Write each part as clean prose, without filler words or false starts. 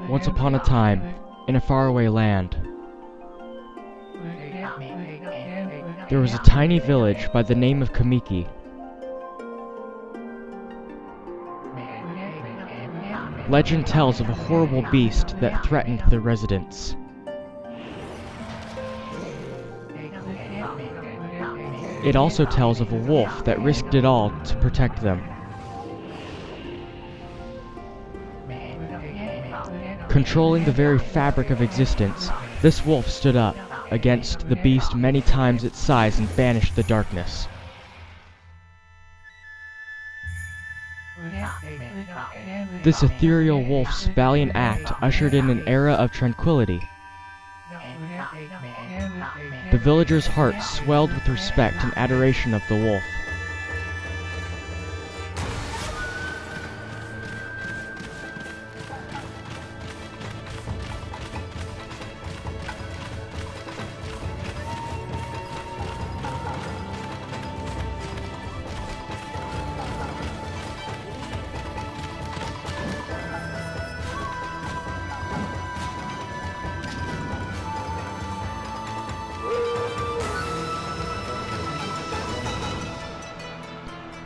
Once upon a time, in a faraway land, there was a tiny village by the name of Kamiki. Legend tells of a horrible beast that threatened the residents. It also tells of a wolf that risked it all to protect them. Controlling the very fabric of existence, this wolf stood up against the beast many times its size and banished the darkness. This ethereal wolf's valiant act ushered in an era of tranquility. The villagers' hearts swelled with respect and adoration of the wolf.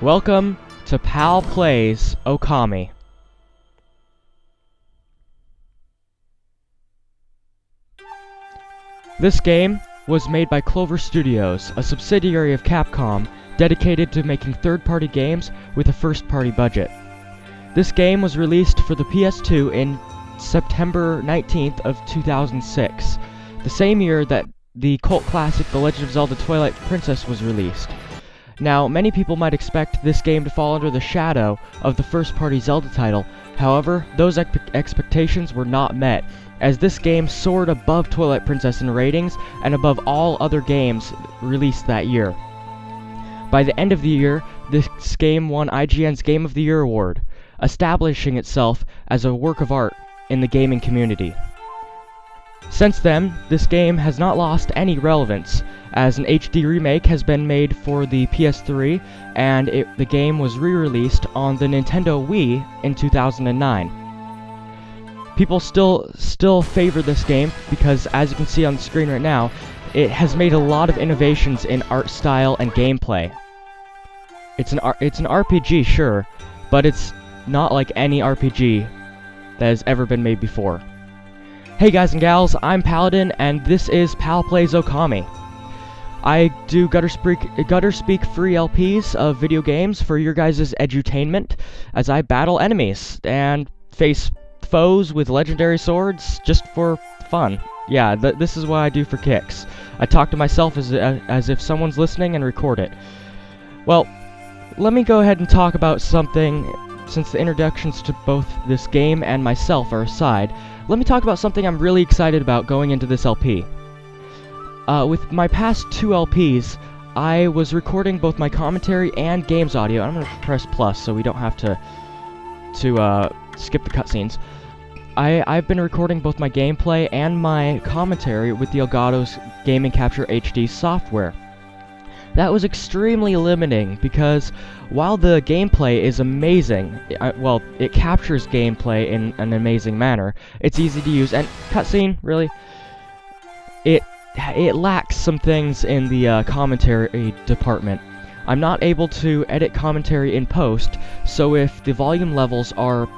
Welcome to PalPlays Okami. This game was made by Clover Studios, a subsidiary of Capcom, dedicated to making third-party games with a first-party budget. This game was released for the PS2 in September 19th of 2006, the same year that the cult classic The Legend of Zelda Twilight Princess was released. Now, many people might expect this game to fall under the shadow of the first-party Zelda title. However, those expectations were not met, as this game soared above Twilight Princess in ratings and above all other games released that year. By the end of the year, this game won IGN's Game of the Year award, establishing itself as a work of art in the gaming community. Since then, this game has not lost any relevance, as an HD remake has been made for the PS3, and the game was re-released on the Nintendo Wii in 2009. People still favor this game because, as you can see on the screen right now, it has made a lot of innovations in art style and gameplay. It's an RPG, sure, but it's not like any RPG that has ever been made before. Hey guys and gals, I'm Paladin, and this is PalPlays Okami. I do gutter speak free LPs of video games for your guys' edutainment as I battle enemies and face foes with legendary swords just for fun. Yeah, this is what I do for kicks. I talk to myself as if someone's listening and record it. Well, let me go ahead and talk about something. Since the introductions to both this game and myself are aside, let me talk about something I'm really excited about going into this LP. With my past two LPs, I was recording both my commentary and games audio. I'm going to press plus so we don't have to skip the cutscenes. I've been recording both my gameplay and my commentary with the Elgato Game Capture HD software. That was extremely limiting because while the gameplay is amazing, it captures gameplay in an amazing manner, it's easy to use, and cutscene, really, it lacks some things in the commentary department. I'm not able to edit commentary in post, so if the volume levels are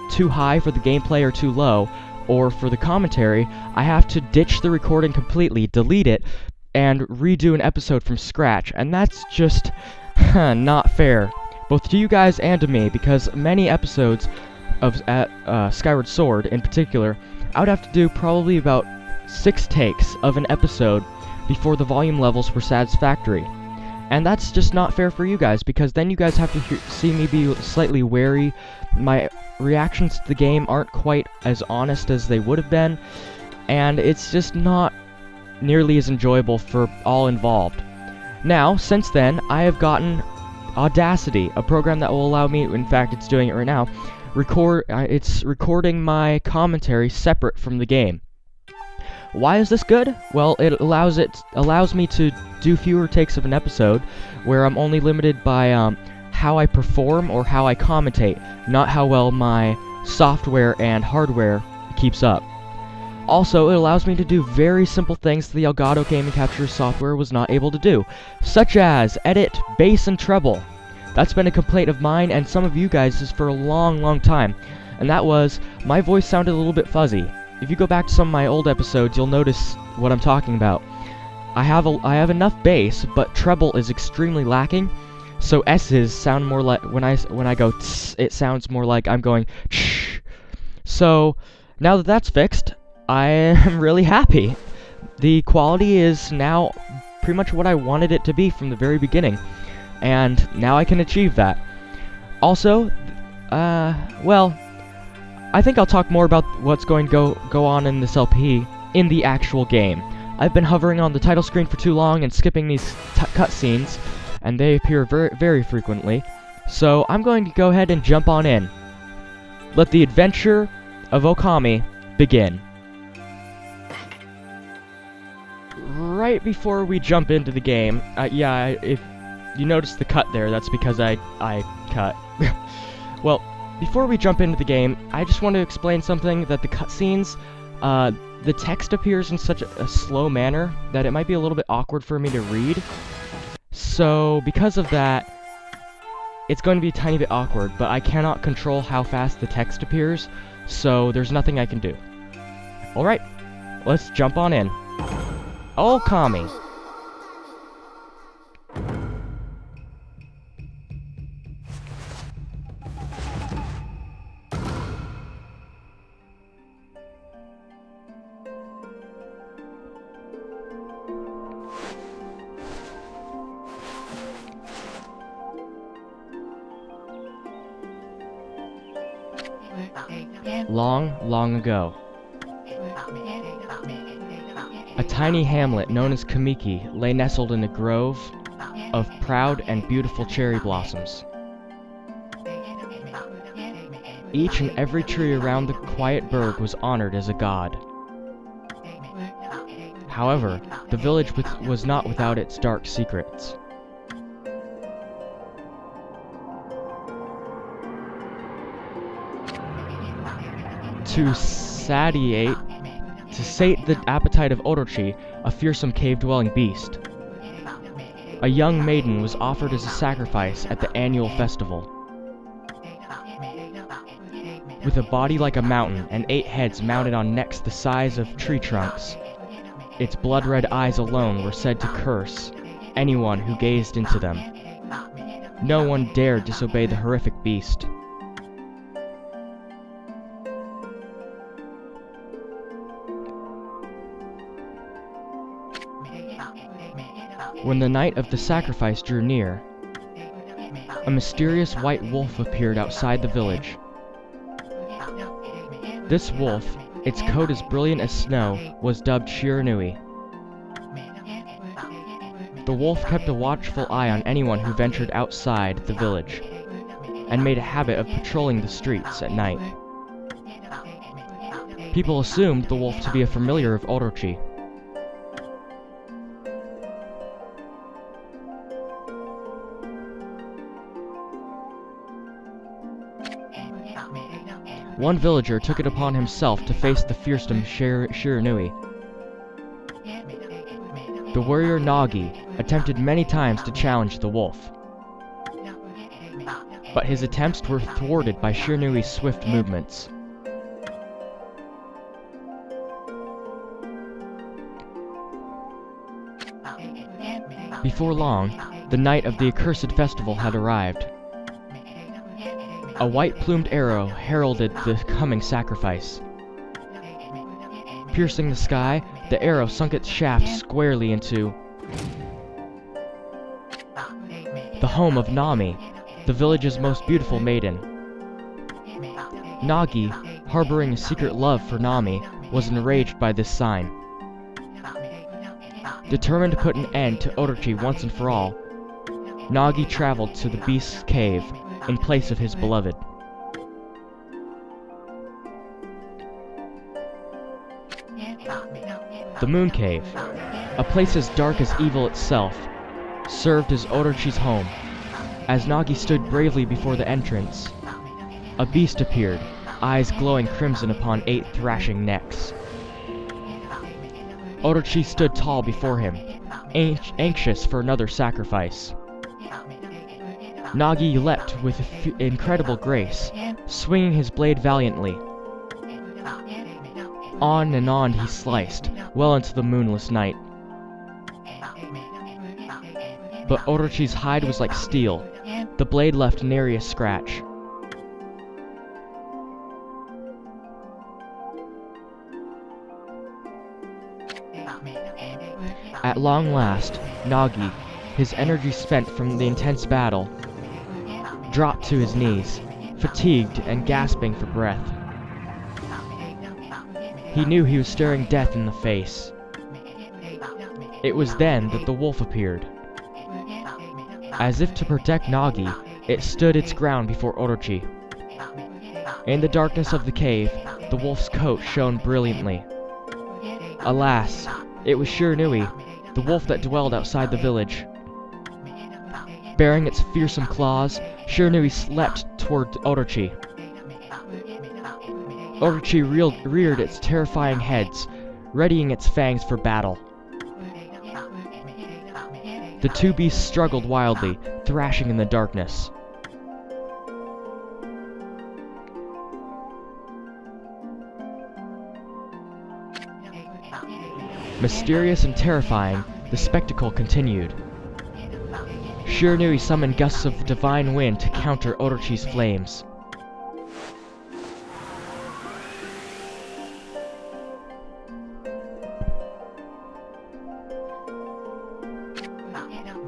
too high for the gameplay or too low, or for the commentary, I have to ditch the recording completely, delete it, and redo an episode from scratch, and that's just not fair, both to you guys and to me, because many episodes of Skyward Sword in particular, I would have to do probably about 6 takes of an episode before the volume levels were satisfactory. And that's just not fair for you guys, because then you guys have to see me be slightly wary. My reactions to the game aren't quite as honest as they would have been, and it's just not nearly as enjoyable for all involved. Now, since then, I have gotten Audacity, a program that will allow me, in fact it's doing it right now, it's recording my commentary separate from the game. Why is this good? Well, it allows me to do fewer takes of an episode, where I'm only limited by how I perform or how I commentate, not how well my software and hardware keeps up. Also, it allows me to do very simple things the Elgato Game Capture software was not able to do, such as edit bass and treble. That's been a complaint of mine and some of you guys' for a long time, and that was, my voice sounded a little bit fuzzy. If you go back to some of my old episodes, you'll notice what I'm talking about. I have enough bass, but treble is extremely lacking, so S's sound more like, when I go tss, it sounds more like I'm going shh. So, now that that's fixed, I am really happy. The quality is now pretty much what I wanted it to be from the very beginning, and now I can achieve that. Also, well, I think I'll talk more about what's going to go on in this LP in the actual game. I've been hovering on the title screen for too long and skipping these cutscenes, and they appear very frequently, so I'm going to go ahead and jump on in. Let the adventure of Okami begin. Right before we jump into the game, yeah, if you notice the cut there, that's because I cut. Well, before we jump into the game, I just want to explain something, that the cutscenes, the text appears in such a slow manner that it might be a little bit awkward for me to read. So, because of that, it's going to be a tiny bit awkward, but I cannot control how fast the text appears, so there's nothing I can do. Alright, let's jump on in. Okami. Long ago, a tiny hamlet known as Kamiki lay nestled in a grove of proud and beautiful cherry blossoms. Each and every tree around the quiet burg was honored as a god. However, the village was not without its dark secrets. To sate the appetite of Orochi, a fearsome cave-dwelling beast, a young maiden was offered as a sacrifice at the annual festival. With a body like a mountain and 8 heads mounted on necks the size of tree trunks, its blood-red eyes alone were said to curse anyone who gazed into them. No one dared disobey the horrific beast. When the night of the sacrifice drew near, a mysterious white wolf appeared outside the village. This wolf, its coat as brilliant as snow, was dubbed Shiranui. The wolf kept a watchful eye on anyone who ventured outside the village, and made a habit of patrolling the streets at night. People assumed the wolf to be a familiar of Orochi. One villager took it upon himself to face the fearsome Shiranui. The warrior Nagi attempted many times to challenge the wolf, but his attempts were thwarted by Shiranui's swift movements. Before long, the night of the accursed festival had arrived. A white-plumed arrow heralded the coming sacrifice. Piercing the sky, the arrow sunk its shaft squarely into the home of Nami, the village's most beautiful maiden. Nagi, harboring a secret love for Nami, was enraged by this sign. Determined to put an end to Orochi once and for all, Nagi traveled to the beast's cave in place of his beloved. The Moon Cave, a place as dark as evil itself, served as Orochi's home. As Nagi stood bravely before the entrance, a beast appeared, eyes glowing crimson upon 8 thrashing necks. Orochi stood tall before him, anxious for another sacrifice. Nagi leapt with incredible grace, swinging his blade valiantly. On and on he sliced, well into the moonless night. But Orochi's hide was like steel. The blade left nary a scratch. At long last, Nagi, his energy spent from the intense battle, dropped to his knees, fatigued and gasping for breath. He knew he was staring death in the face. It was then that the wolf appeared. As if to protect Nagi, it stood its ground before Orochi. In the darkness of the cave, the wolf's coat shone brilliantly. Alas, it was Shiranui, the wolf that dwelled outside the village. Bearing its fearsome claws, Shiranui leapt toward Orochi. Orochi reared its terrifying heads, readying its fangs for battle. The two beasts struggled wildly, thrashing in the darkness. Mysterious and terrifying, the spectacle continued. Shiranui summoned gusts of divine wind to counter Orochi's flames.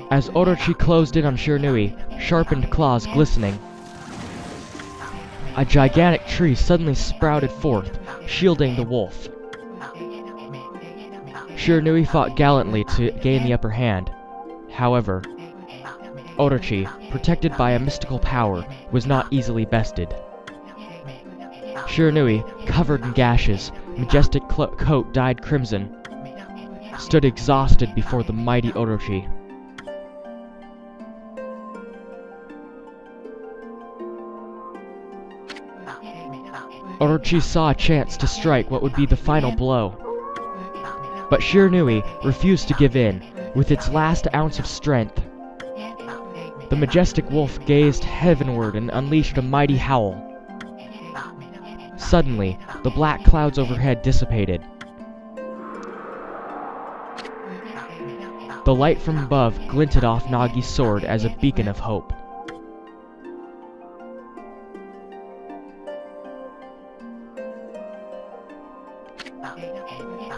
As Orochi closed in on Shiranui, sharpened claws glistening, a gigantic tree suddenly sprouted forth, shielding the wolf. Shiranui fought gallantly to gain the upper hand. However, Orochi, protected by a mystical power, was not easily bested. Shiranui, covered in gashes, majestic coat dyed crimson, stood exhausted before the mighty Orochi. Orochi saw a chance to strike what would be the final blow. But Shiranui refused to give in, with its last ounce of strength. The majestic wolf gazed heavenward and unleashed a mighty howl. Suddenly, the black clouds overhead dissipated. The light from above glinted off Nagi's sword as a beacon of hope.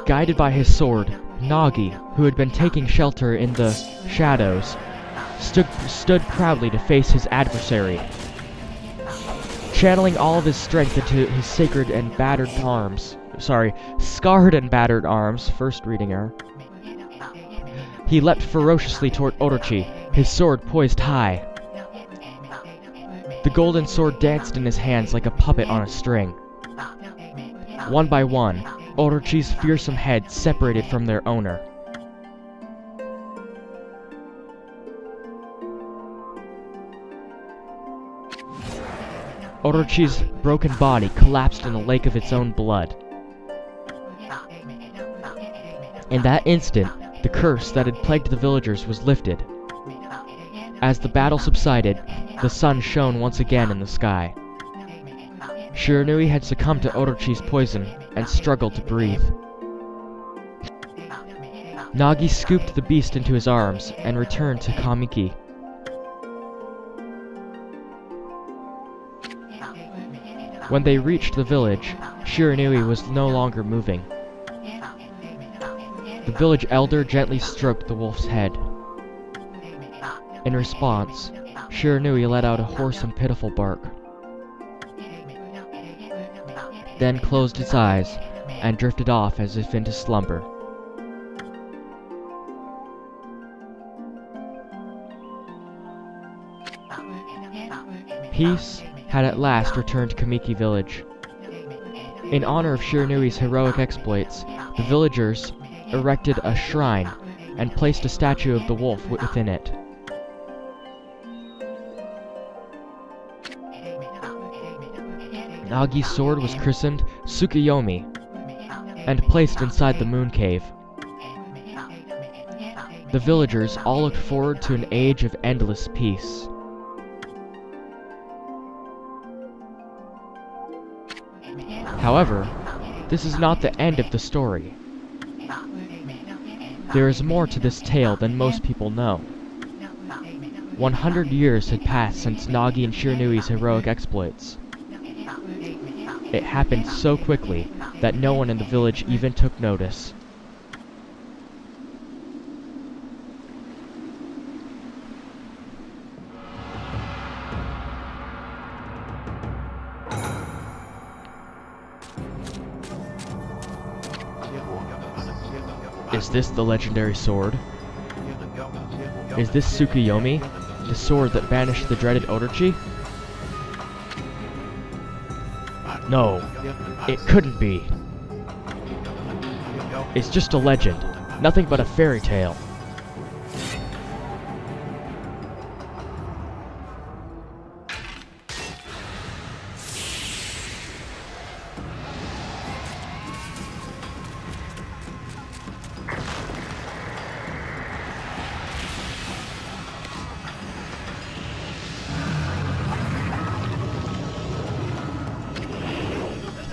Guided by his sword, Nagi, who had been taking shelter in the shadows, stood proudly to face his adversary. Channeling all of his strength into his sacred and battered arms, scarred and battered arms, first reading error, he leapt ferociously toward Orochi, his sword poised high. The golden sword danced in his hands like a puppet on a string. One by one, Orochi's fearsome heads separated from their owner. Orochi's broken body collapsed in a lake of its own blood. In that instant, the curse that had plagued the villagers was lifted. As the battle subsided, the sun shone once again in the sky. Shiranui had succumbed to Orochi's poison and struggled to breathe. Nagi scooped the beast into his arms and returned to Kamiki. When they reached the village, Shiranui was no longer moving. The village elder gently stroked the wolf's head. In response, Shiranui let out a hoarse and pitiful bark, then closed its eyes and drifted off as if into slumber. Peace had at last returned to Kamiki village. In honor of Shiranui's heroic exploits, the villagers erected a shrine and placed a statue of the wolf within it. Nagi's sword was christened Tsukuyomi and placed inside the moon cave. The villagers all looked forward to an age of endless peace. However, this is not the end of the story. There is more to this tale than most people know. 100 years had passed since Nagi and Shiranui's heroic exploits. It happened so quickly that no one in the village even took notice. Is this the legendary sword? Is this Tsukuyomi, the sword that banished the dreaded Odochi? No, it couldn't be. It's just a legend, nothing but a fairy tale.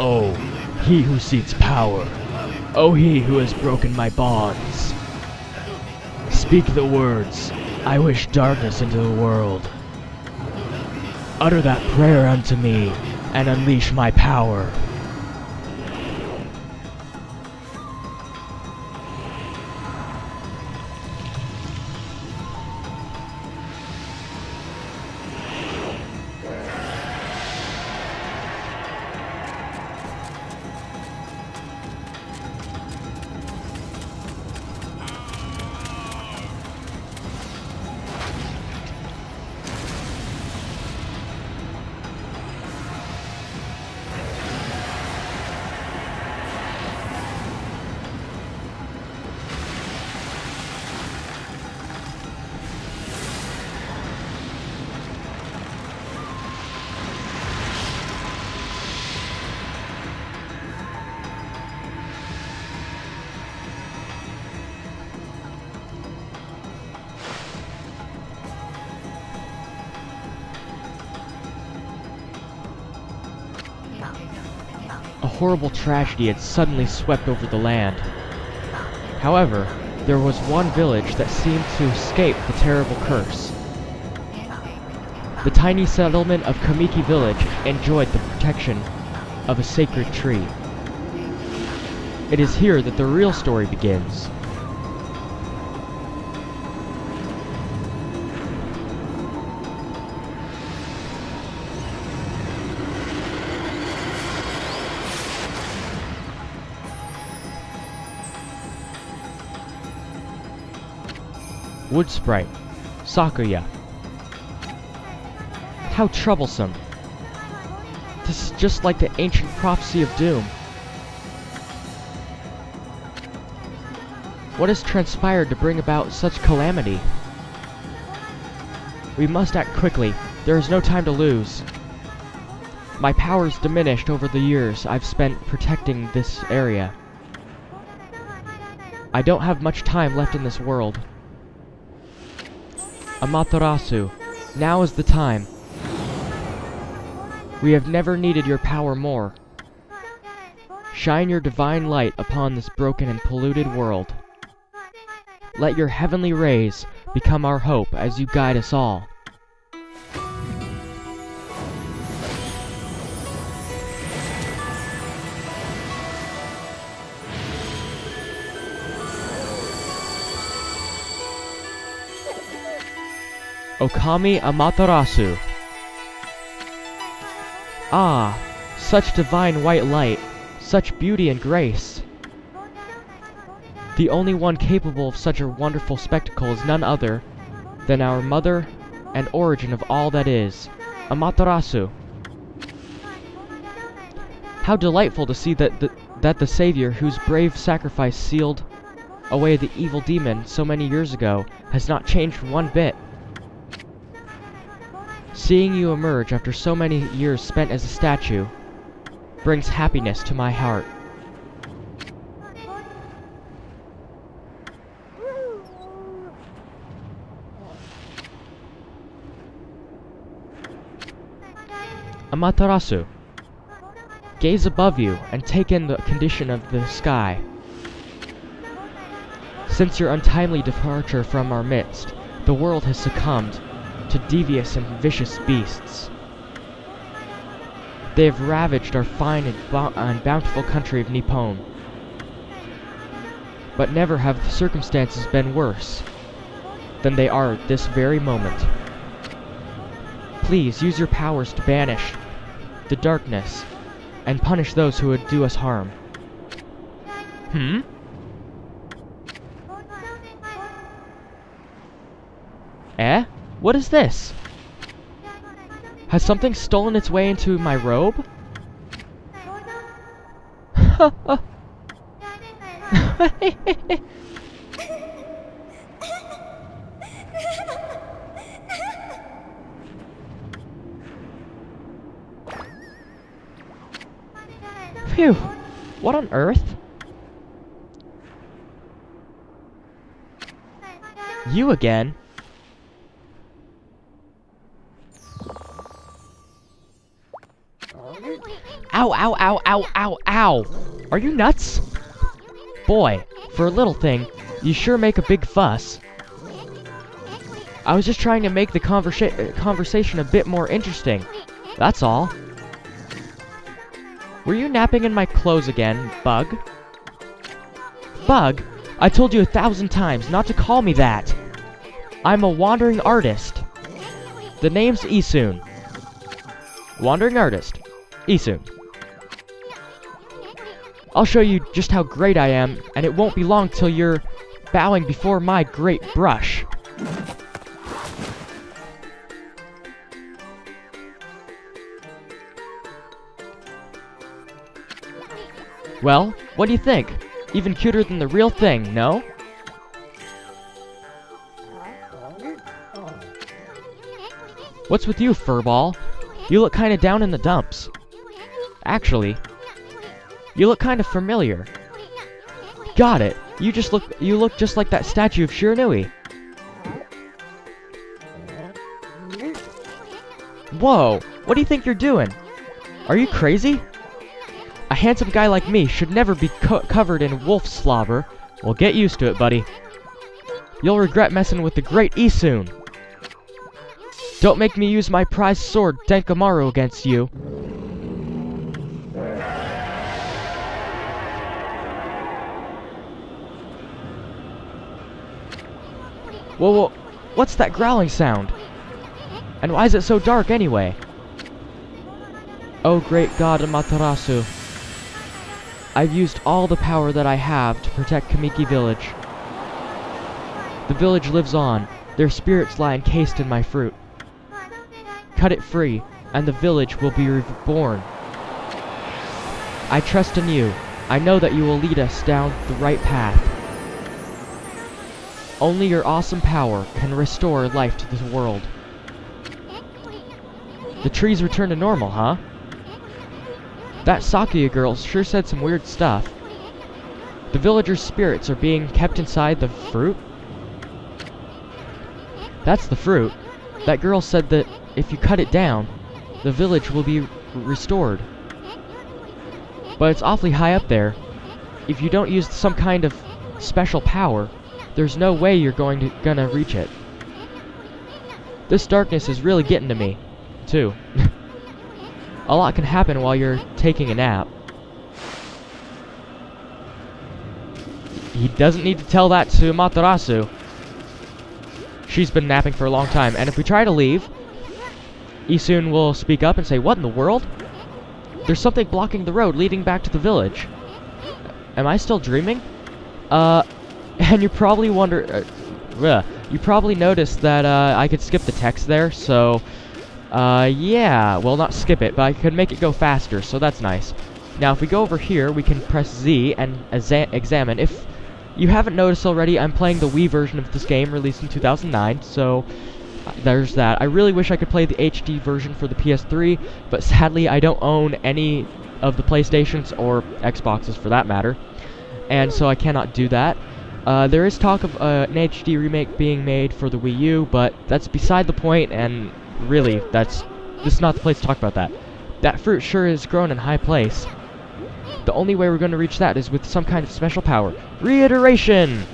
Oh, he who seeks power. Oh, he who has broken my bonds. Speak the words. I wish darkness into the world. Utter that prayer unto me, and unleash my power. A horrible tragedy had suddenly swept over the land. However, there was one village that seemed to escape the terrible curse. The tiny settlement of Kamiki Village enjoyed the protection of a sacred tree. It is here that the real story begins. Wood Sprite, Sakuya. How troublesome. This is just like the ancient prophecy of doom. What has transpired to bring about such calamity? We must act quickly. There is no time to lose. My powers diminished over the years I've spent protecting this area. I don't have much time left in this world. Amaterasu, now is the time. We have never needed your power more. Shine your divine light upon this broken and polluted world. Let your heavenly rays become our hope as you guide us all. Okami Amaterasu. Ah, such divine white light, such beauty and grace. The only one capable of such a wonderful spectacle is none other than our mother and origin of all that is, Amaterasu. How delightful to see that the Savior, whose brave sacrifice sealed away the evil demon so many years ago, has not changed one bit. Seeing you emerge after so many years spent as a statue, brings happiness to my heart. Amaterasu, gaze above you and take in the condition of the sky. Since your untimely departure from our midst, the world has succumbed to devious and vicious beasts. They have ravaged our fine and bountiful country of Nippon. But never have the circumstances been worse than they are at this very moment. Please use your powers to banish the darkness and punish those who would do us harm. Eh? What is this? Has something stolen its way into my robe? Phew! What on earth? You again? Ow, ow, ow, ow, ow, ow! Are you nuts? Boy, for a little thing, you sure make a big fuss. I was just trying to make the conversation a bit more interesting. That's all. Were you napping in my clothes again, Bug? Bug? I told you 1,000 times not to call me that! I'm a wandering artist. The name's Issun. Wandering artist. Issun. I'll show you just how great I am, and it won't be long till you're bowing before my great brush. Well, what do you think? Even cuter than the real thing, no? What's with you, furball? You look kinda down in the dumps. Actually, you look kinda familiar. Got it! You look just like that statue of Shiranui. Whoa! What do you think you're doing? Are you crazy? A handsome guy like me should never be covered in wolf slobber. Well, get used to it, buddy. You'll regret messing with the great Issun. Don't make me use my prized sword, Denkamaru, against you. Whoa, what's that growling sound? And why is it so dark anyway? Oh great god Amaterasu. I've used all the power that I have to protect Kamiki Village. The village lives on. Their spirits lie encased in my fruit. Cut it free, and the village will be reborn. I trust in you. I know that you will lead us down the right path. Only your awesome power can restore life to this world. The trees return to normal, huh? That Sakuya girl sure said some weird stuff. The villagers' spirits are being kept inside the fruit? That's the fruit. That girl said that if you cut it down, the village will be restored. But it's awfully high up there. If you don't use some kind of special power, there's no way you're gonna reach it. This darkness is really getting to me, too. A lot can happen while you're taking a nap. He doesn't need to tell that to Amaterasu. She's been napping for a long time, and if we try to leave, Issun will speak up and say, "What in the world? There's something blocking the road leading back to the village." Am I still dreaming? And you probably wonder... you probably noticed that I could skip the text there, so... yeah, well, not skip it, but I could make it go faster, so that's nice. Now, if we go over here, we can press Z and examine. If you haven't noticed already, I'm playing the Wii version of this game, released in 2009, so there's that. I really wish I could play the HD version for the PS3, but sadly, I don't own any of the PlayStations or Xboxes for that matter, and so I cannot do that. There is talk of an HD remake being made for the Wii U, but that's beside the point, and really, this is not the place to talk about that. That fruit sure is grown in high place. The only way we're going to reach that is with some kind of special power. Reiteration!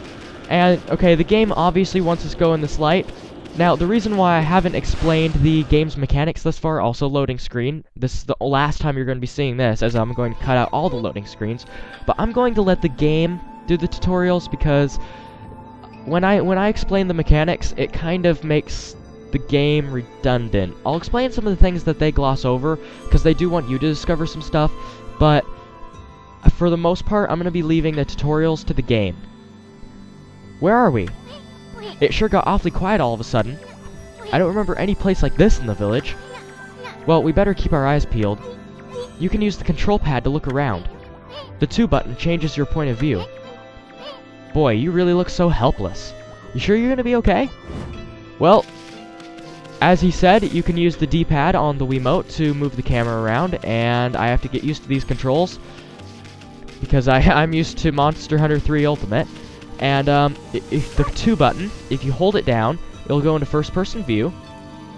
And, okay, the game obviously wants us to go in this light. Now, the reason why I haven't explained the game's mechanics thus far, also loading screen, this is the last time you're going to be seeing this, as I'm going to cut out all the loading screens, but I'm going to let the game do the tutorials, because when I explain the mechanics, it kind of makes the game redundant. I'll explain some of the things that they gloss over, because they do want you to discover some stuff, but for the most part, I'm going to be leaving the tutorials to the game. Where are we? It sure got awfully quiet all of a sudden. I don't remember any place like this in the village. Well, we better keep our eyes peeled. You can use the control pad to look around. The 2 button changes your point of view. Boy, you really look so helpless. You sure you're gonna be okay? Well, as he said, you can use the D-pad on the Wiimote to move the camera around, and I have to get used to these controls, because I'm used to Monster Hunter 3 Ultimate. And if the 2 button, if you hold it down, it'll go into first-person view,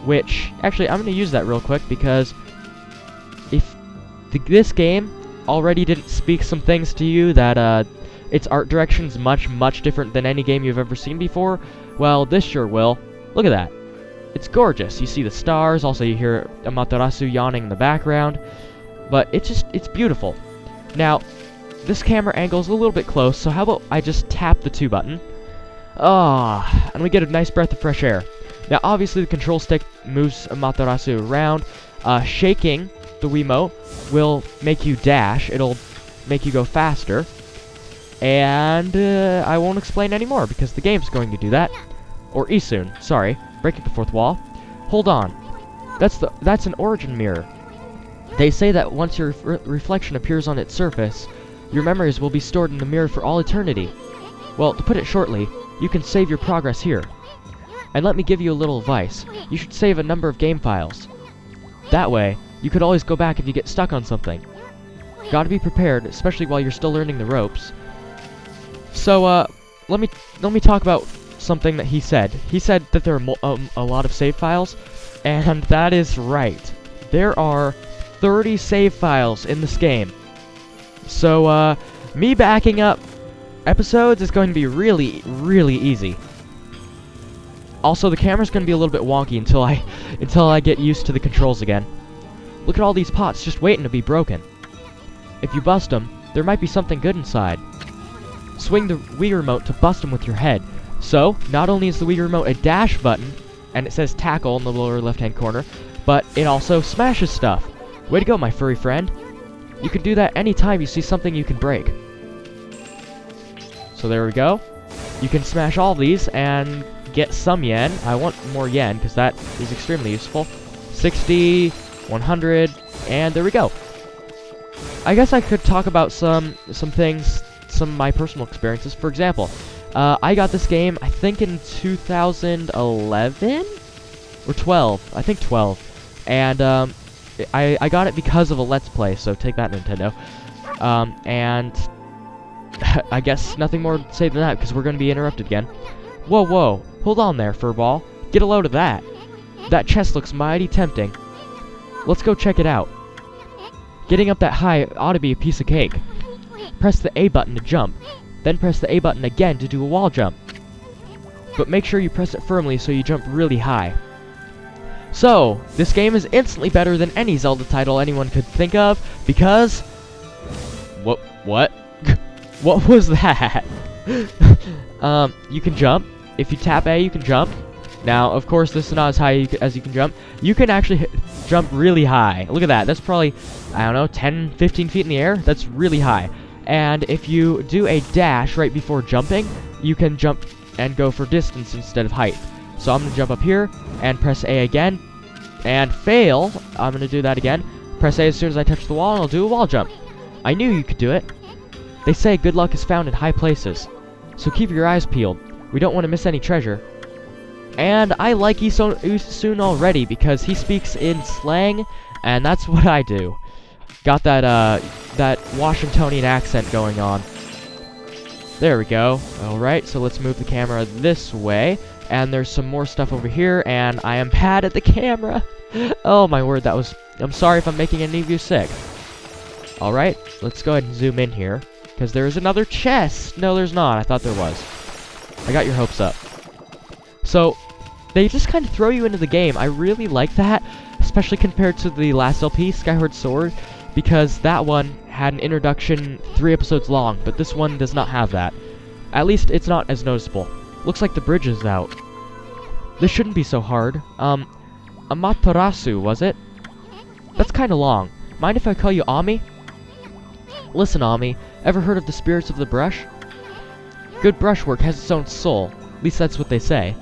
which, actually, I'm going to use that real quick, because if this game already didn't speak some things to you that its art direction's much different than any game you've ever seen before, well, this sure will. Look at that. It's gorgeous. You see the stars, also you hear Amaterasu yawning in the background, but it's beautiful. Now, this camera angle is a little bit close, so how about I just tap the 2 button? And we get a nice breath of fresh air. Now, obviously, the control stick moves Amaterasu around. Shaking the Wiimote will make you dash. It'll make you go faster. And I won't explain anymore, because the game's going to do that. Or Issun, sorry, breaking the 4th wall. Hold on. That's an origin mirror. They say that once your reflection appears on its surface, your memories will be stored in the mirror for all eternity. Well, to put it shortly, you can save your progress here. And let me give you a little advice. You should save a number of game files. That way, you could always go back if you get stuck on something. Gotta be prepared, especially while you're still learning the ropes. So, let me talk about something that he said. He said that there are a lot of save files, and that is right. There are 30 save files in this game. So, me backing up episodes is going to be really easy. Also, the camera's going to be a little bit wonky until I get used to the controls again. Look at all these pots just waiting to be broken. If you bust them, there might be something good inside. Swing the Wii Remote to bust them with your head. So, not only is the Wii Remote a dash button, and it says tackle in the lower left-hand corner, but it also smashes stuff. Way to go, my furry friend. You can do that anytime you see something you can break. So there we go. You can smash all these and get some yen. I want more yen, because that is extremely useful. 60, 100, and there we go. I guess I could talk about some things, some of my personal experiences. For example, I got this game, I think in 2011? Or 12. I think 12. And, I got it because of a Let's Play, so take that, Nintendo. And I guess nothing more to say than that, because we're going to be interrupted again. Whoa, hold on there, Furball. Get a load of that. That chest looks mighty tempting. Let's go check it out. Getting up that high ought to be a piece of cake. Press the A button to jump, then press the A button again to do a wall jump. But make sure you press it firmly so you jump really high. So, this game is instantly better than any Zelda title anyone could think of, because... What? What was that? You can jump. If you tap A, you can jump. Now, of course, this is not as high as you can jump. You can actually jump really high. Look at that. That's probably, I don't know, 10, 15 feet in the air. That's really high. And if you do a dash right before jumping, you can jump and go for distance instead of height. So I'm going to jump up here and press A again. And fail. I'm going to do that again. Press A as soon as I touch the wall, and I'll do a wall jump. I knew you could do it. They say good luck is found in high places. So keep your eyes peeled. We don't want to miss any treasure. And I like Issun already because he speaks in slang, and that's what I do. got that Washingtonian accent going on. There we go. Alright, so let's move the camera this way. And there's some more stuff over here, and I am bad at the camera. Oh my word, that was... I'm sorry if I'm making any of you sick. Alright, let's go ahead and zoom in here. Because there's another chest! No, there's not. I thought there was. I got your hopes up. So, they just kind of throw you into the game. I really like that, especially compared to the last LP, Skyward Sword, because that one had an introduction 3 episodes long, but this one does not have that. At least it's not as noticeable. Looks like the bridge is out. This shouldn't be so hard. Amaterasu, was it? That's kinda long. Mind if I call you Ami? Listen, Ami, ever heard of the spirits of the brush? Good brushwork has its own soul. At least that's what they say.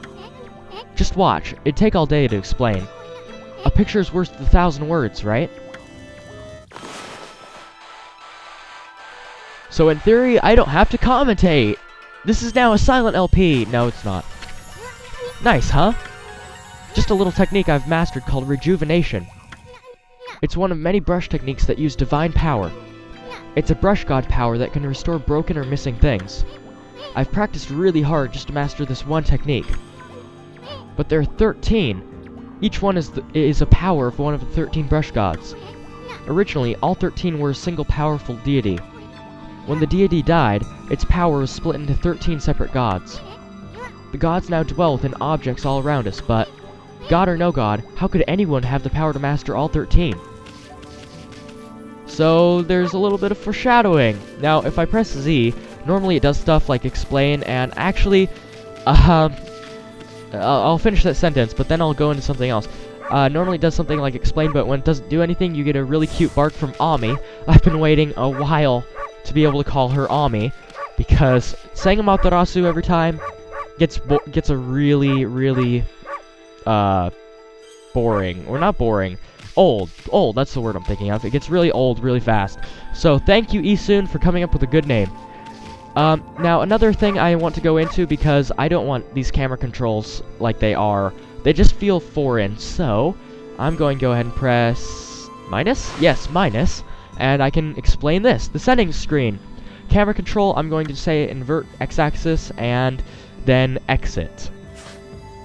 Just watch. It'd take all day to explain. A picture is worth 1,000 words, right? So in theory, I don't have to commentate! This is now a silent LP! No, it's not. Nice, huh? Just a little technique I've mastered called rejuvenation. It's one of many brush techniques that use divine power. It's a brush god power that can restore broken or missing things. I've practiced really hard just to master this one technique. But there are 13. Each one is a power of one of the 13 brush gods. Originally, all 13 were a single powerful deity. When the deity died, its power was split into 13 separate gods. The gods now dwell within objects all around us, but, god or no god, how could anyone have the power to master all 13? So, there's a little bit of foreshadowing. Now, if I press Z, normally it does stuff like explain, and actually, I'll finish that sentence, but then I'll go into something else. Normally it does something like explain, but when it doesn't do anything, you get a really cute bark from Ami. I've been waiting a while to be able to call her Ami, because saying Amaterasu every time gets a really, really, boring. Or not boring. Old, that's the word I'm thinking of. It gets really old really fast. So thank you, Issun, for coming up with a good name. Now another thing I want to go into, because I don't want these camera controls like they are. They just feel foreign, so I'm going to go ahead and press minus? Yes, minus. And I can explain this. The settings screen. Camera control, I'm going to say invert x-axis and then exit.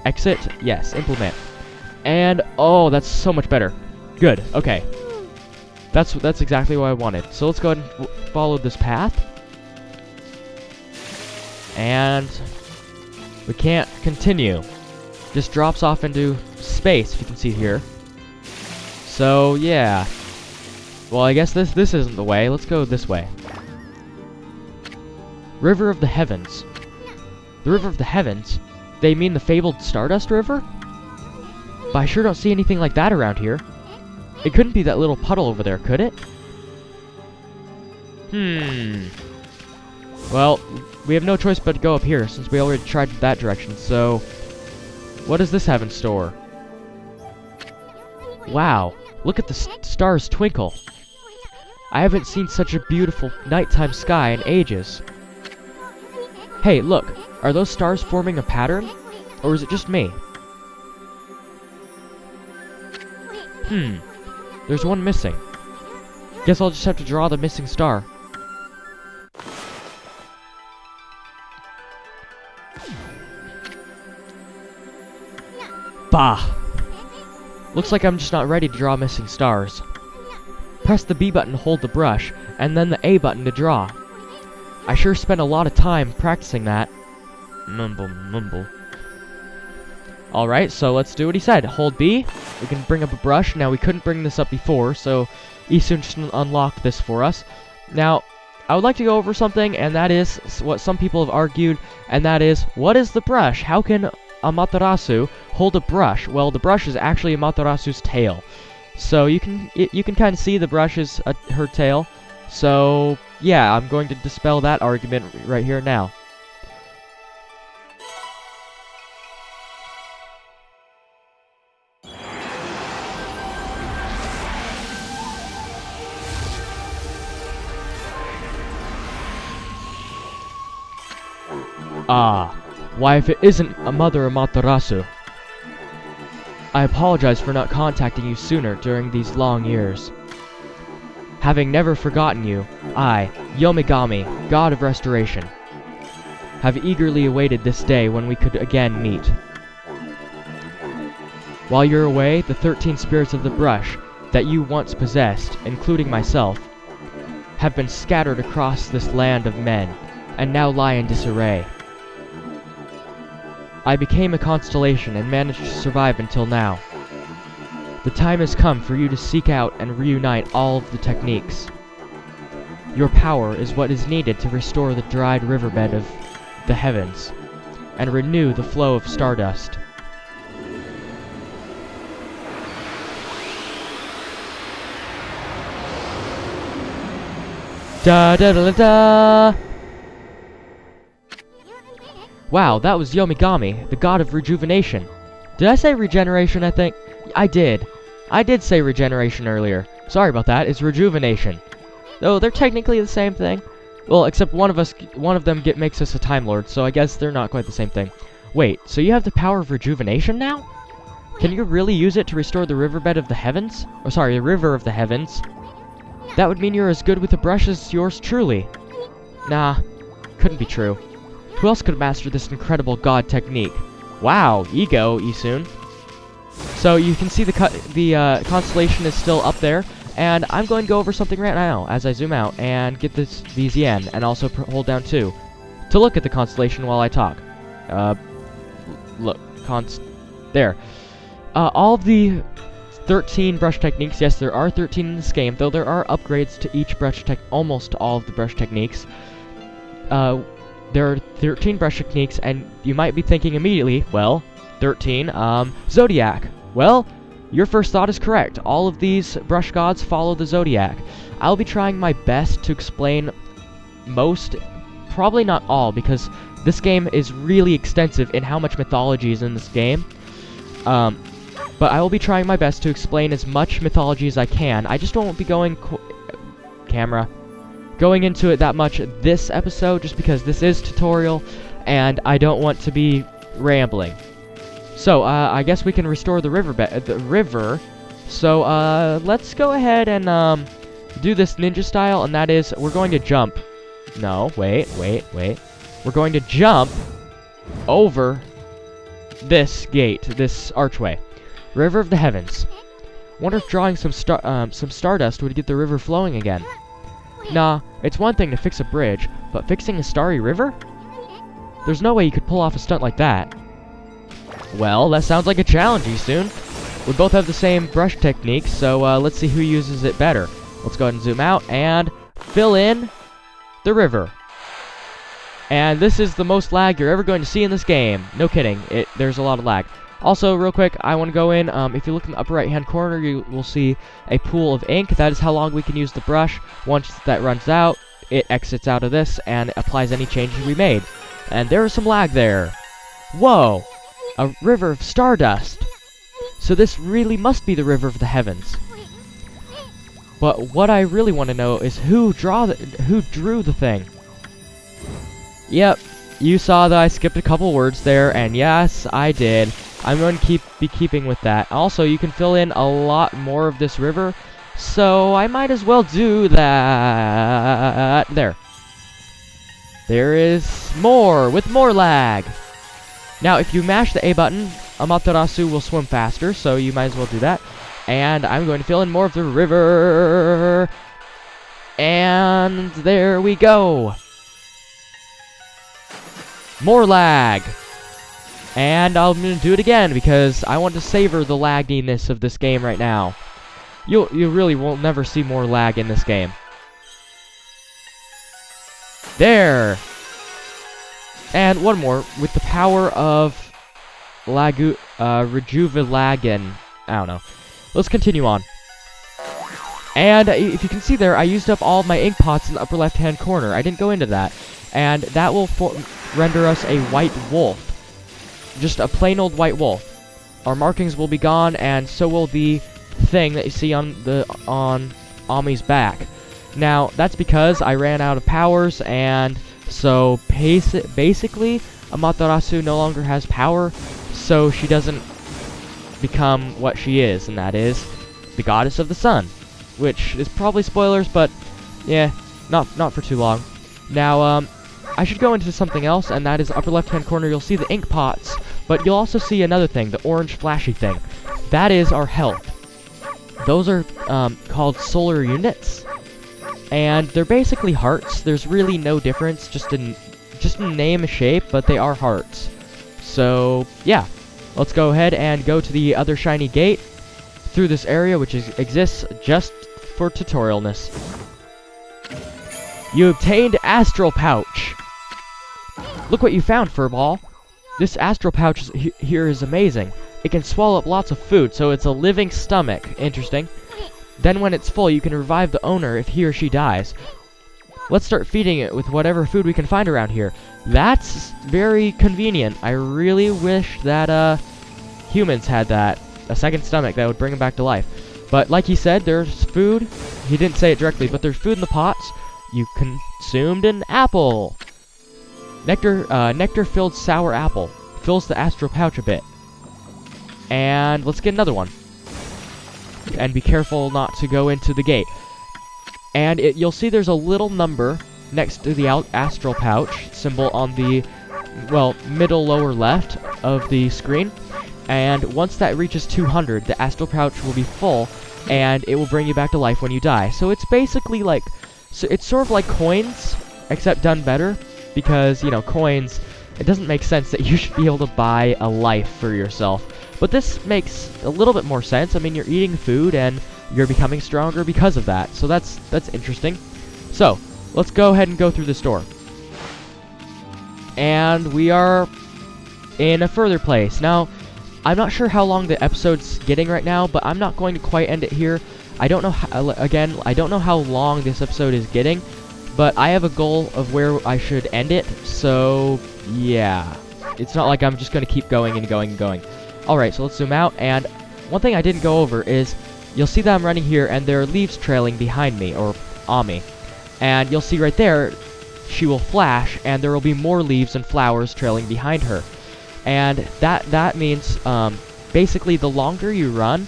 Exit? Yes, implement. And, oh, that's so much better. Good, okay. That's exactly what I wanted. So let's go ahead and follow this path. And we can't continue. Just drops off into space, if you can see here. So, yeah. Well, I guess this isn't the way. Let's go this way. River of the Heavens. The River of the Heavens? They mean the fabled Stardust River? But I sure don't see anything like that around here. It couldn't be that little puddle over there, could it? Well, we have no choice but to go up here, since we already tried that direction, so... What does this have in store? Wow, look at the stars twinkle. I haven't seen such a beautiful nighttime sky in ages. Hey, look, are those stars forming a pattern? Or is it just me? There's one missing. Guess I'll just have to draw the missing star. Bah! Looks like I'm just not ready to draw missing stars. Press the B button to hold the brush, and then the A button to draw. I sure spent a lot of time practicing that. Mumble, mumble. Alright, so let's do what he said. Hold B, we can bring up a brush. Now, we couldn't bring this up before, so Issun just unlocked this for us. Now, I would like to go over something, and that is what some people have argued, and that is, what is the brush? How can Amaterasu hold a brush? Well, the brush is actually Amaterasu's tail. So you can kind of see the brush is her tail. So yeah, I'm going to dispel that argument right here now. Why if it isn't a Mother Amaterasu? I apologize for not contacting you sooner during these long years. Having never forgotten you, I, Yomigami, God of Restoration, have eagerly awaited this day when we could again meet. While you're away, the 13 spirits of the brush that you once possessed, including myself, have been scattered across this land of men, and now lie in disarray. I became a constellation and managed to survive until now. The time has come for you to seek out and reunite all of the techniques. Your power is what is needed to restore the dried riverbed of the heavens, and renew the flow of stardust. Da da da da! Wow, that was Yomigami, the god of rejuvenation. Did I say regeneration, I think? I did. I did say regeneration earlier. Sorry about that, it's rejuvenation. Though they're technically the same thing. Well, except one of them makes us a Time Lord, so I guess they're not quite the same thing. Wait, so you have the power of rejuvenation now? Can you really use it to restore the riverbed of the heavens? Or sorry, the river of the heavens? That would mean you're as good with the brush as yours truly. Nah, couldn't be true. Who else could master this incredible god technique? Wow, ego, Issun. So you can see the constellation is still up there, and I'm going to go over something right now as I zoom out and get these yen, and also hold down 2 to look at the constellation while I talk. Look, there. All of the 13 brush techniques, yes, there are 13 in this game, though there are upgrades to each brush almost all of the brush techniques. There are 13 brush techniques, and you might be thinking immediately, well, 13, Zodiac. Well, your first thought is correct. All of these brush gods follow the Zodiac. I'll be trying my best to explain most, probably not all, because this game is really extensive in how much mythology is in this game. But I will be trying my best to explain as much mythology as I can. I just won't be going going into it that much this episode, just because this is tutorial, and I don't want to be rambling. So, I guess we can restore the river. So, let's go ahead and, do this ninja style, and that is, we're going to jump. No, wait. We're going to jump over this gate, this archway. River of the Heavens. Wonder if drawing some stardust would get the river flowing again. Nah, it's one thing to fix a bridge, but fixing a starry river? There's no way you could pull off a stunt like that. Well, that sounds like a challenge, Issun. We both have the same brush technique, so let's see who uses it better. Let's go ahead and zoom out and fill in the river. And this is the most lag you're ever going to see in this game. No kidding, there's a lot of lag. Also, real quick, I want to go in, if you look in the upper right-hand corner, you will see a pool of ink. That is how long we can use the brush. Once that runs out, it exits out of this and applies any changes we made. And there is some lag there. Whoa! A river of stardust! So this really must be the river of the heavens. But what I really want to know is who drew the thing. Yep, you saw that I skipped a couple words there, and yes, I did. I'm going to be keeping with that. Also, you can fill in a lot more of this river, so I might as well do that. There. There is more, with more lag. Now, if you mash the A button, Amaterasu will swim faster, so you might as well do that. And I'm going to fill in more of the river. And there we go. More lag. And I'm going to do it again, because I want to savor the lagginess of this game right now. You really will never see more lag in this game. There! And one more, with the power of Rejuvelagen. I don't know. Let's continue on. And if you can see there, I used up all of my ink pots in the upper left-hand corner. I didn't go into that. And that will render us a white wolf. Just a plain old white wolf. Our markings will be gone, and so will the thing that you see on Ami's back. Now, that's because I ran out of powers, and so basically, Amaterasu no longer has power, so she doesn't become what she is, and that is the goddess of the sun. which is probably spoilers, but yeah, not for too long. Now, I should go into something else, and that is upper left-hand corner. You'll see the ink pots, but you'll also see another thing, the orange flashy thing. That is our health. Those are called solar units, and they're basically hearts. There's really no difference, just in name and shape, but they are hearts. So yeah, let's go ahead and go to the other shiny gate through this area, which exists just for tutorialness. You obtained Astral Pouch. Look what you found, Furball. This Astral Pouch here is amazing. It can swallow up lots of food, so it's a living stomach. Interesting. Then when it's full, you can revive the owner if he or she dies. Let's start feeding it with whatever food we can find around here. That's very convenient. I really wish that humans had that. A second stomach that would bring them back to life. But like he said, there's food. He didn't say it directly, but there's food in the pots. You consumed an apple. Nectar-filled sour apple. Fills the Astral Pouch a bit. And let's get another one. And be careful not to go into the gate. And you'll see there's a little number next to the Astral Pouch symbol on the, well, middle lower left of the screen. And once that reaches 200, the Astral Pouch will be full, and it will bring you back to life when you die. So it's basically like, so it's sort of like coins, except done better, because, you know, coins, it doesn't make sense that you should be able to buy a life for yourself. But this makes a little bit more sense. I mean, you're eating food, and you're becoming stronger because of that. So that's interesting. So, let's go ahead and go through this door. And we are in a further place. Now, I'm not sure how long the episode's getting right now, but I'm not going to quite end it here. I don't know how, again, I don't know how long this episode is getting, but I have a goal of where I should end it, so yeah. It's not like I'm just going to keep going and going and going. Alright, so let's zoom out, and one thing I didn't go over is, you'll see that I'm running here, and there are leaves trailing behind me, or on me. And you'll see right there, she will flash, and there will be more leaves and flowers trailing behind her. And that means, basically, the longer you run,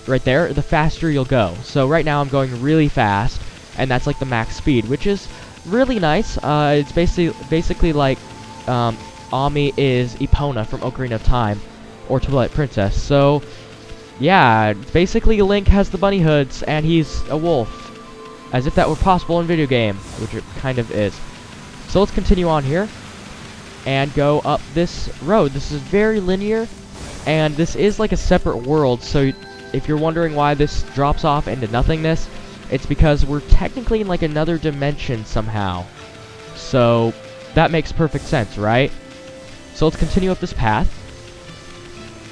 right there, the faster you'll go. So right now I'm going really fast, and that's like the max speed, which is really nice. It's basically like, Ami is Epona from Ocarina of Time, or Twilight Princess. So, yeah, basically Link has the bunny hoods, and he's a wolf. As if that were possible in video game, which it kind of is. So let's continue on here, and go up this road. This is very linear, and this is like a separate world, so if you're wondering why this drops off into nothingness, it's because we're technically in like another dimension somehow. So, that makes perfect sense, right? So let's continue up this path,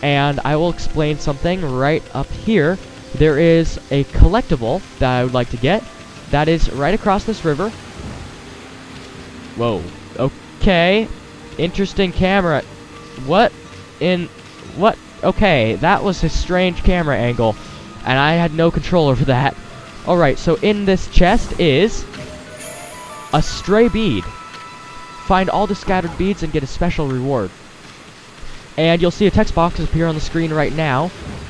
and I will explain something right up here. There is a collectible that I would like to get, that is right across this river. Whoa, okay. Interesting camera. What? Okay, that was a strange camera angle, and I had no control over that. Alright, so in this chest is a stray bead. Find all the scattered beads and get a special reward. And you'll see a text box appear on the screen right now,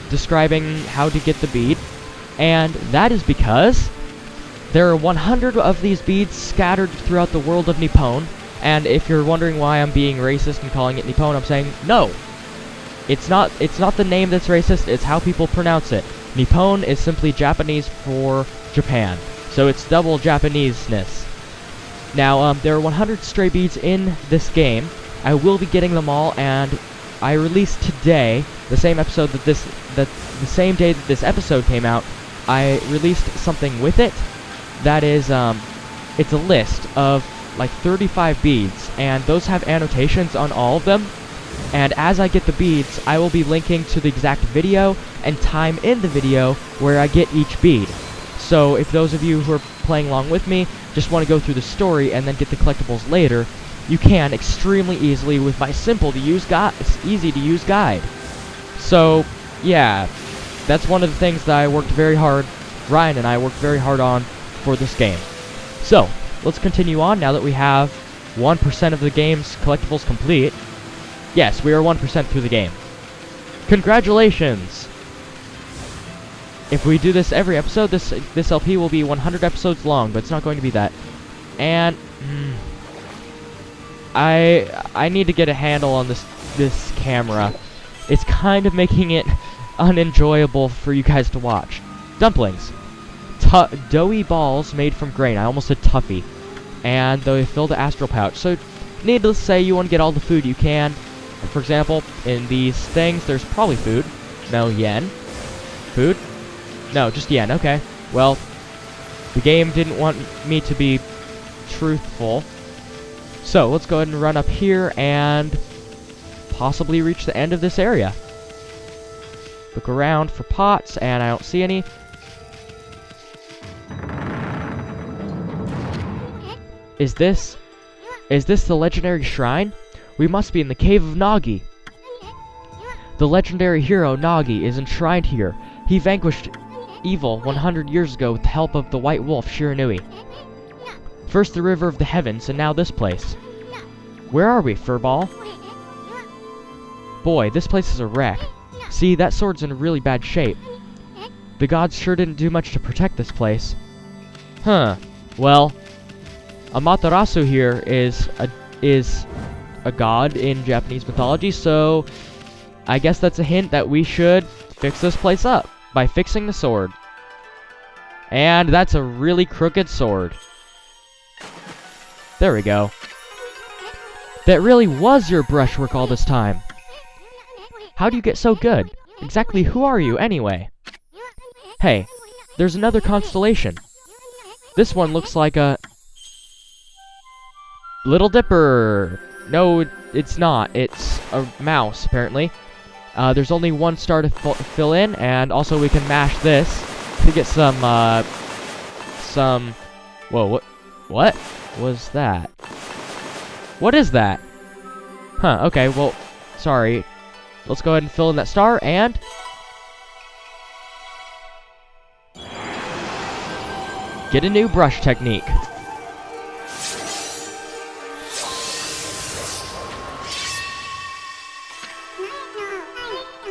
describing how to get the bead. And that is because there are 100 of these beads scattered throughout the world of Nippon. And if you're wondering why I'm being racist and calling it Nippon, I'm saying, no! It's not the name that's racist, it's how people pronounce it. Nippon is simply Japanese for Japan. So it's double Japanese-ness. Now, there are 100 stray beads in this game. I will be getting them all, and I released today, the same episode that the same day that this episode came out, I released something with it. That is, it's a list of like 35 beads, and those have annotations on all of them. And as I get the beads, I will be linking to the exact video and time in the video where I get each bead. So if those of you who are playing along with me just want to go through the story and then get the collectibles later, you can extremely easily with my easy to use guide. So yeah, that's one of the things that I worked very hard, Ryan and I worked very hard on for this game. So let's continue on now that we have 1% of the game's collectibles complete. Yes, we are 1% through the game. Congratulations! If we do this every episode, this LP will be 100 episodes long, but it's not going to be that. And I need to get a handle on this camera. It's kind of making it unenjoyable for you guys to watch. Dumplings. Doughy balls made from grain. I almost said toughy. And they fill the astral pouch. So, needless to say, you want to get all the food you can. For example, in these things, there's probably food. No, yen. Food? No, just yen. Okay. Well, the game didn't want me to be truthful. So, let's go ahead and run up here and possibly reach the end of this area. Look around for pots, and I don't see any. Is this the legendary shrine? We must be in the Cave of Nagi. The legendary hero Nagi is enshrined here. He vanquished evil 100 years ago with the help of the White Wolf Shiranui. First the River of the Heavens, and now this place. Where are we, Furball? Boy, this place is a wreck. See, that sword's in really bad shape. The gods sure didn't do much to protect this place. Huh. Well, Amaterasu here is a god in Japanese mythology, so I guess that's a hint that we should fix this place up by fixing the sword. And that's a really crooked sword. There we go. That really was your brushwork all this time. How do you get so good? Exactly who are you, anyway? Hey, there's another constellation. This one looks like a Little Dipper. No, it's not. It's a mouse, apparently. There's only one star to fill in, and also we can mash this to get some, whoa, what was that? What is that? Huh, okay, well, sorry. Let's go ahead and fill in that star, and get a new brush technique.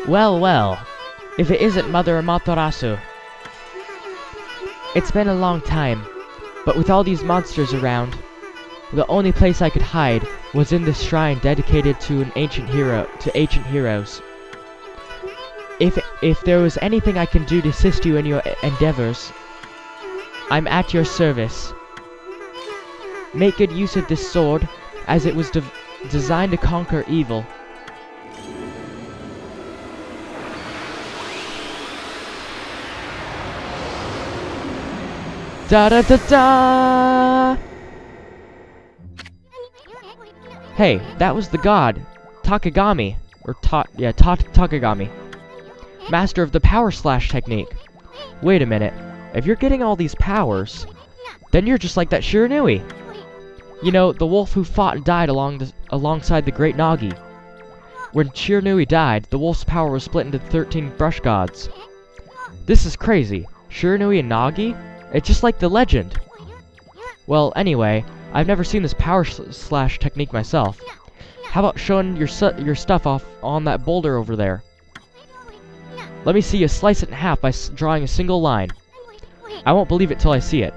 Well, well, if it isn't Mother Amaterasu. It's been a long time, but with all these monsters around, the only place I could hide was in this shrine dedicated to an ancient heroes. If there was anything I can do to assist you in your endeavors, I'm at your service. Make good use of this sword, as it was designed to conquer evil. Da-da-da-da! Hey, that was the god, Takagami, or Takagami, master of the power slash technique. Wait a minute, if you're getting all these powers, then you're just like that Shiranui. You know, the wolf who fought and died alongside the great Nagi. When Shiranui died, the wolf's power was split into 13 brush gods. This is crazy. Shiranui and Nagi? It's just like the legend. Well, anyway, I've never seen this power slash technique myself. How about showing your stuff off on that boulder over there? Let me see you slice it in half by drawing a single line. I won't believe it till I see it.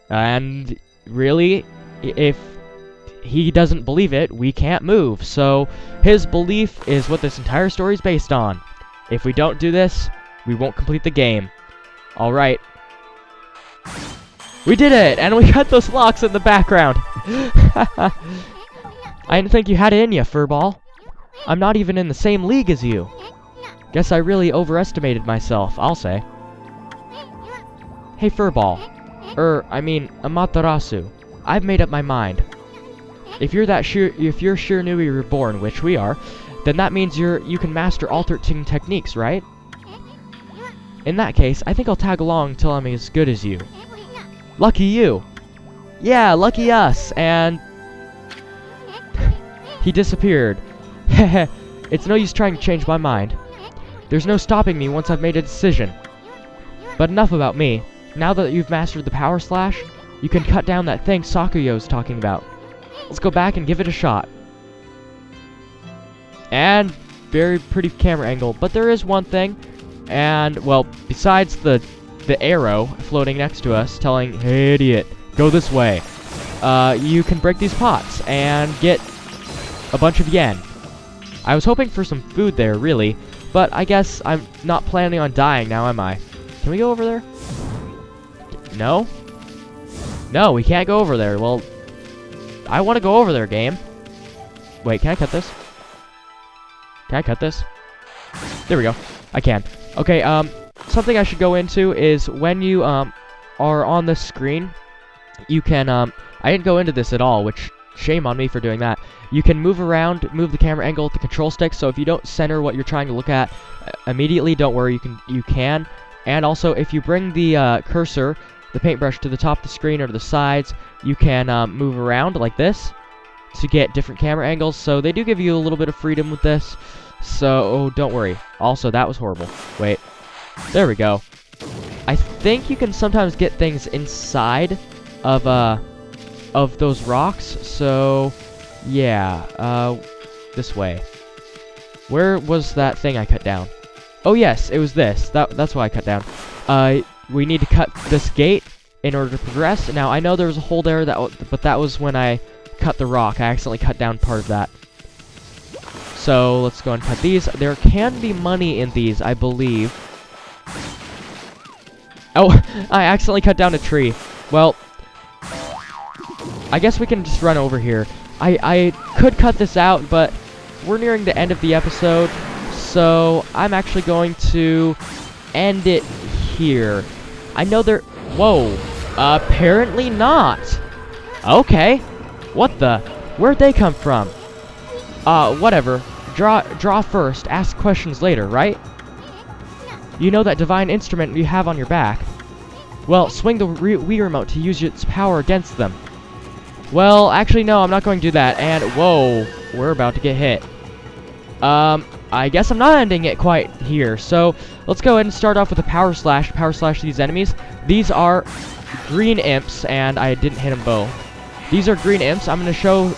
And really, if he doesn't believe it, we can't move. So his belief is what this entire story is based on. If we don't do this, we won't complete the game. Alright. We did it! And we got those locks in the background! I didn't think you had it in ya, Furball. I'm not even in the same league as you. Guess I really overestimated myself, I'll say. Hey, Furball. I mean, Amaterasu. I've made up my mind. If you're Shiranui Reborn, which we are, then that means you can master all 13 techniques, right? In that case, I think I'll tag along till I'm as good as you. Lucky you! Yeah, lucky us! And he disappeared. Heh. It's no use trying to change my mind. There's no stopping me once I've made a decision. But enough about me. Now that you've mastered the power slash, you can cut down that thing Sakuyo's talking about. Let's go back and give it a shot. And very pretty camera angle, but there is one thing. And, well, besides the arrow floating next to us telling, hey idiot, go this way, you can break these pots and get a bunch of yen. I was hoping for some food there, really, but I guess I'm not planning on dying now, am I? Can we go over there? No? No, we can't go over there. Well, I want to go over there, game. Wait, can I cut this? Can I cut this? There we go. I can. Okay, something I should go into is when you, are on the screen, you can, I didn't go into this at all, which, shame on me for doing that. You can move around, move the camera angle with the control stick, so if you don't center what you're trying to look at immediately, don't worry, you can. And also, if you bring the, cursor, the paintbrush, to the top of the screen or to the sides, you can, move around like this to get different camera angles, so they do give you a little bit of freedom with this. So, don't worry. Also, that was horrible. Wait. There we go. I think you can sometimes get things inside of those rocks, so, yeah, this way. Where was that thing I cut down? Oh, yes, it was this. That's why I cut down. We need to cut this gate in order to progress. Now, I know there was a hole there, but that was when I cut the rock. I accidentally cut down part of that. So, let's go and cut these. There can be money in these, I believe. Oh, I accidentally cut down a tree. Well, I guess we can just run over here. I could cut this out, but we're nearing the end of the episode, so I'm actually going to end it here. I know there... Whoa. Apparently not. Okay. What the... Where'd they come from? Whatever. Draw first, ask questions later, right? You know that divine instrument you have on your back. Well, swing the Wii remote to use its power against them. Well, actually, no, I'm not going to do that. And, whoa, we're about to get hit. I guess I'm not ending it quite here. So, let's go ahead and start off with a power slash. Power slash these enemies. These are green imps, and I didn't hit them both. These are green imps. I'm gonna show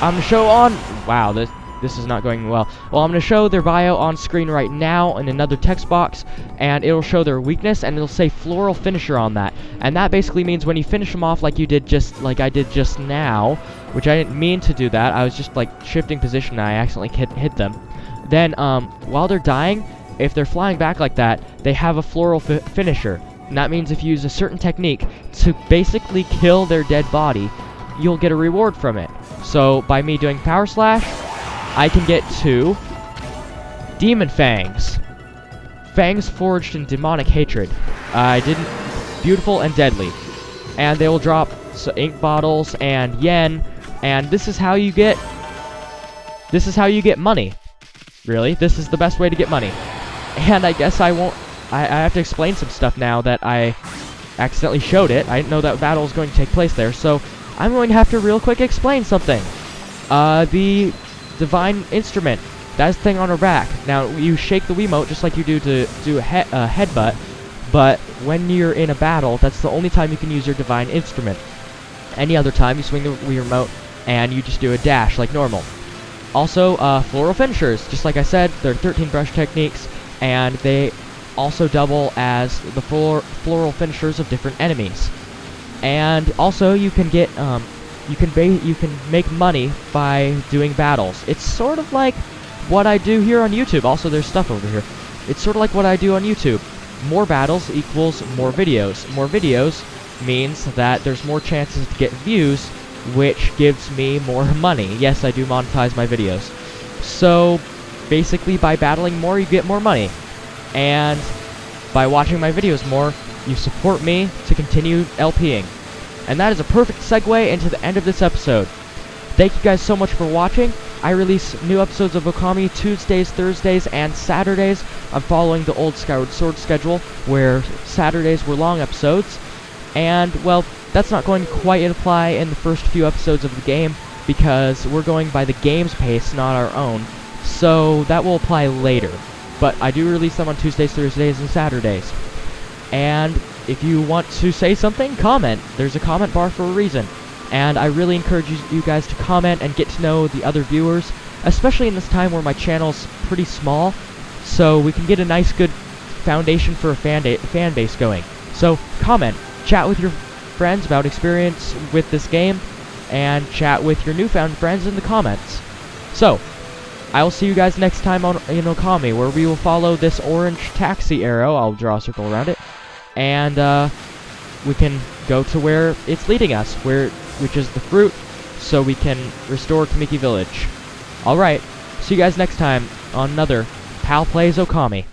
on... Wow, this is not going well. Well, I'm going to show their bio on screen right now in another text box, and it'll show their weakness, and it'll say floral finisher on that. And that basically means when you finish them off like I did just now, which I didn't mean to do that, I was just like shifting position and I accidentally hit them. Then, while they're dying, if they're flying back like that, they have a floral finisher. And that means if you use a certain technique to basically kill their dead body, you'll get a reward from it. So, by me doing power slash, I can get 2 demon fangs. Fangs forged in demonic hatred. Beautiful and deadly. And they will drop ink bottles and yen, and this is how you get money. Really, this is the best way to get money. And I guess I have to explain some stuff now that I accidentally showed it. I didn't know that battle was going to take place there, so I'm going to have to real quick explain something. The divine instrument, that's the thing on her back. Now, you shake the Wiimote just like you do to do a headbutt, but when you're in a battle, that's the only time you can use your divine instrument. Any other time, you swing the Wii remote, and you just do a dash like normal. Also, floral finishers, just like I said, they're 13 brush techniques, and they also double as the floral finishers of different enemies. And also, you can get, you can make money by doing battles. It's sort of like what I do here on YouTube. Also, there's stuff over here. It's sort of like what I do on YouTube. More battles equals more videos. More videos means that there's more chances to get views, which gives me more money. Yes, I do monetize my videos. So, basically, by battling more, you get more money. And by watching my videos more, you support me to continue LPing. And that is a perfect segue into the end of this episode. Thank you guys so much for watching. I release new episodes of Okami Tuesdays, Thursdays, and Saturdays. I'm following the old Skyward Sword schedule, where Saturdays were long episodes. And, well, that's not going to quite apply in the first few episodes of the game, because we're going by the game's pace, not our own. So, that will apply later. But I do release them on Tuesdays, Thursdays, and Saturdays. And if you want to say something, comment. There's a comment bar for a reason. And I really encourage you guys to comment and get to know the other viewers, especially in this time where my channel's pretty small, so we can get a nice good foundation for a fan base going. So comment, chat with your friends about experience with this game, and chat with your newfound friends in the comments. So, I will see you guys next time in Okami, where we will follow this orange taxi arrow. I'll draw a circle around it, and we can go to where it's leading us, which is the fruit, so we can restore Kamiki Village. Alright, see you guys next time on another PalPlays Okami.